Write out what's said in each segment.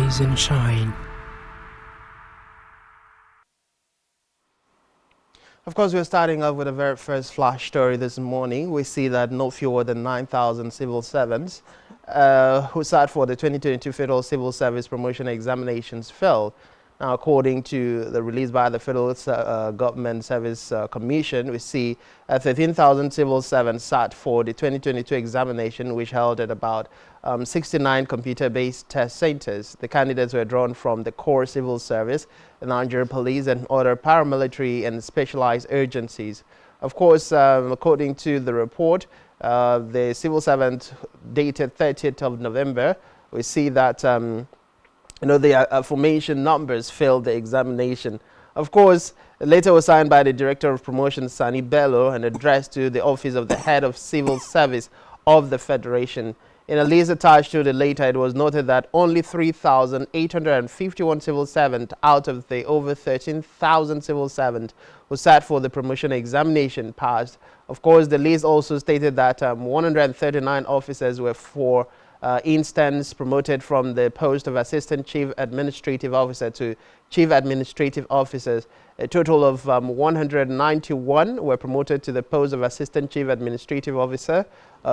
Rise and shine. Of course, we're starting off with the very first flash story this morning. We see that no fewer than 9,000 civil servants who sat for the 2022 Federal Civil Service Promotion Examinations failed. Now, according to the release by the Federal Government Service Commission, we see 13,000 civil servants sat for the 2022 examination, which held at about 69 computer-based test centers. The candidates were drawn from the core civil service, the Nigerian police, and other paramilitary and specialized agencies. Of course, according to the report, the civil servant dated 30th of November, we see that the formation numbers failed the examination. Of course, the letter was signed by the Director of Promotion, Sani Bello, and addressed to the Office of the Head of Civil Service of the Federation. In a list attached to the letter, it was noted that only 3,851 civil servants out of the over 13,000 civil servants who sat for the promotion examination passed. Of course, the list also stated that 139 officers were for instance promoted from the post of Assistant Chief Administrative Officer to Chief Administrative Officers. A total of 191 were promoted to the post of Assistant Chief Administrative Officer.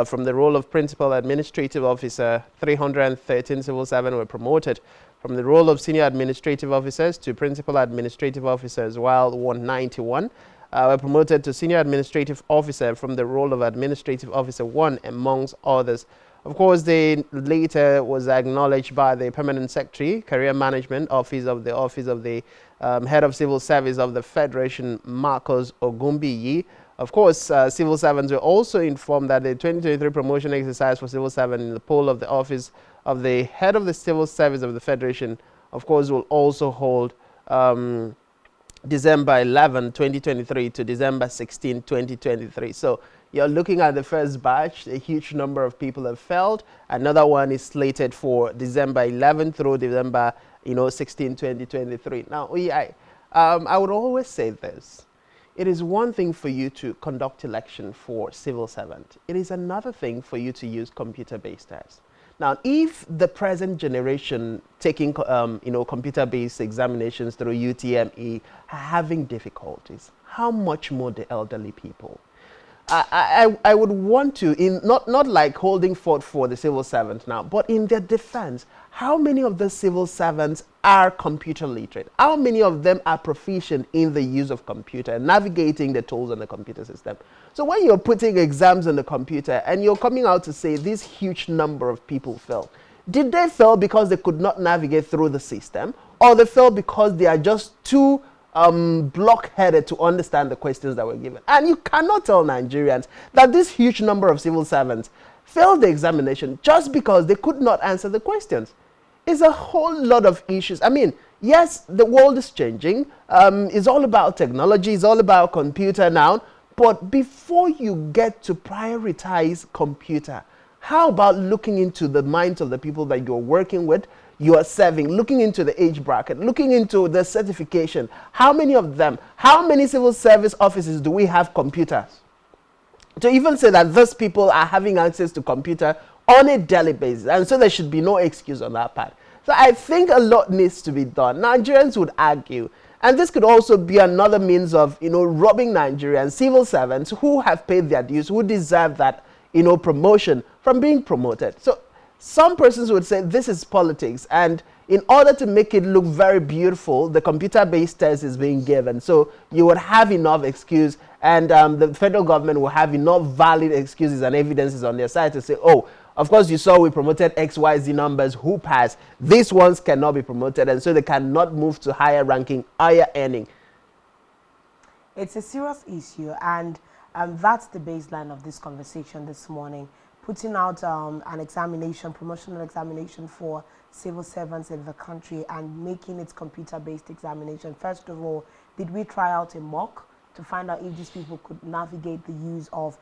From the role of Principal Administrative Officer, 313 civil servants were promoted from the role of Senior Administrative Officers to Principal Administrative Officers, while 191 were promoted to Senior Administrative Officer from the role of Administrative Officer 1, amongst others. Of course, the letter was acknowledged by the Permanent Secretary, Career Management Office of the Head of Civil Service of the Federation, Marcos Ogumbiyi. Of course, civil servants were also informed that the 2023 promotion exercise for civil servants in the poll of the Office of the Head of the Civil Service of the Federation, of course, will also hold December 11, 2023 to December 16, 2023. So you're looking at the first batch. A huge number of people have failed. Another one is slated for December 11 through December 16, 2023. Now, I would always say this. It is one thing for you to conduct election for civil servant. It is another thing for you to use computer-based tests. Now, if the present generation taking computer-based examinations through UTME are having difficulties, how much more the elderly people? I would want to, not like holding forth for the civil servants now, but in their defense, how many of the civil servants are computer literate? How many of them are proficient in the use of computer and navigating the tools on the computer system? So when you're putting exams on the computer and you're coming out to say this huge number of people fail, did they fail because they could not navigate through the system, or they fail because they are just too block-headed to understand the questions that were given? And you cannot tell Nigerians that this huge number of civil servants failed the examination just because they could not answer the questions. It's a whole lot of issues. I mean, yes, the world is changing. It's all about technology. It's all about computer now. But before you get to prioritize computer, how about looking into the minds of the people that you're working with, you are serving, looking into the age bracket, looking into the certification? How many of them, how many civil service offices do we have computers? To even say that those people are having access to computer on a daily basis, and so there should be no excuse on that part. So I think a lot needs to be done. Nigerians would argue, and this could also be another means of, robbing Nigerians, civil servants who have paid their dues, who deserve that, promotion, from being promoted. So some persons would say this is politics, and in order to make it look very beautiful, the computer-based test is being given. So you would have enough excuse, and the federal government will have enough valid excuses and evidences on their side to say, oh, of course you saw we promoted XYZ numbers who passed. These ones cannot be promoted, and so they cannot move to higher ranking, higher earning. It's a serious issue, and that's the baseline of this conversation this morning. Putting out an examination, promotional examination for civil servants in the country and making it computer-based examination. First of all, did we try out a mock to find out if these people could navigate the use of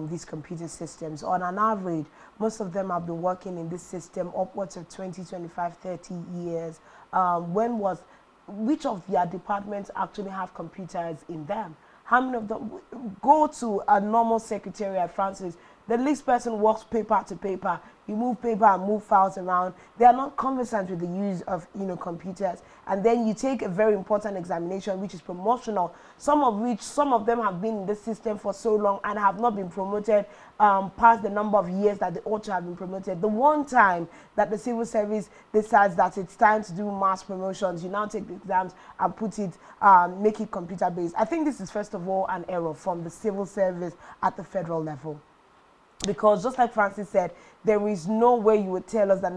these computer systems? On an average, most of them have been working in this system upwards of 20, 25, 30 years. Which of their departments actually have computers in them? How many of them go to a normal secretariat, Francis? The list person works paper to paper. You move paper and move files around. They are not conversant with the use of computers. And then you take a very important examination, which is promotional. Some of them have been in the system for so long and have not been promoted past the number of years that they ought to have been promoted. The one time that the civil service decides that it's time to do mass promotions, you now take the exams and put it, make it computer based. I think this is first of all an error from the civil service at the federal level. Because just like Francis said, there is no way you would tell us that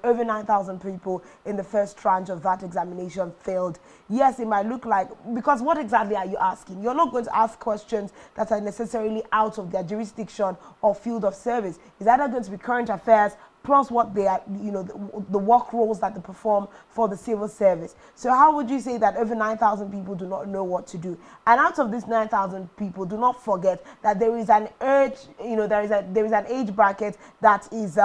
over 9,000 people in the first tranche of that examination failed. Yes, it might look like, because what exactly are you asking? You're not going to ask questions that are necessarily out of their jurisdiction or field of service. It's either going to be current affairs plus what they are, the work roles that they perform for the civil service. So how would you say that over 9,000 people do not know what to do? And out of these 9,000 people, do not forget that there is an there is an age bracket that is,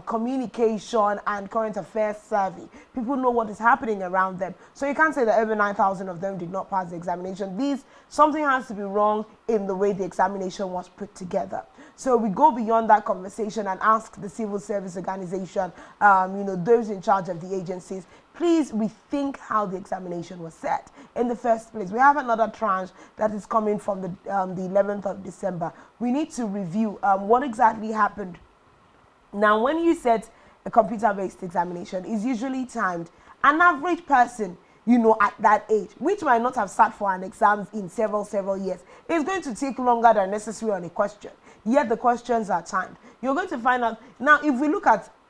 communication and current affairs savvy. People know what is happening around them. So you can't say that over 9,000 of them did not pass the examination. Something has to be wrong in the way the examination was put together. So we go beyond that conversation and ask the civil service organization, those in charge of the agencies, please rethink how the examination was set in the first place. We have another tranche that is coming from the 11th of December. We need to review what exactly happened. Now, when you set a computer-based examination, it's usually timed. An average person, at that age, which might not have sat for an exam in several years, is going to take longer than necessary on a question. Yet the questions are timed. You're going to find out. Now, if we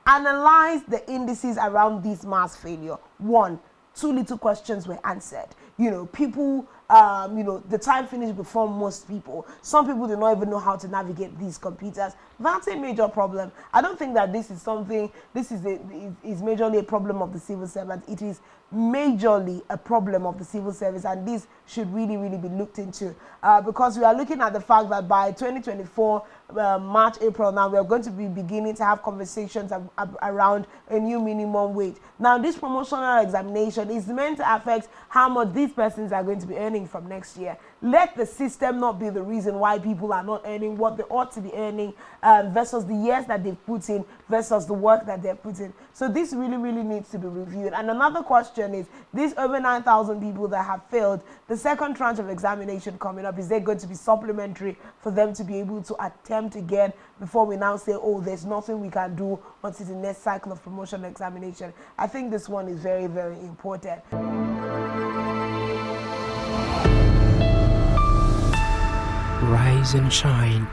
analyze the indices around this mass failure, 1, too little questions were answered. People, the time finished before most people. Some people do not even know how to navigate these computers. That's a major problem. I don't think that this is majorly a problem of the civil servant. It is majorly a problem of the civil service, and this should really be looked into, because we are looking at the fact that by 2024, March, April, now we are going to be beginning to have conversations around a new minimum wage. Now, this promotional examination is meant to affect how much these persons are going to be earning from next year. Let the system not be the reason why people are not earning what they ought to be earning, versus the years that they've put in versus the work that they've put in. So this really needs to be reviewed. And another question is, these over 9,000 people that have failed, the second tranche of examination coming up, is there going to be supplementary for them to be able to attempt again before we now say, oh, there's nothing we can do until the next cycle of promotion examination? I think this one is very important. Rise and shine.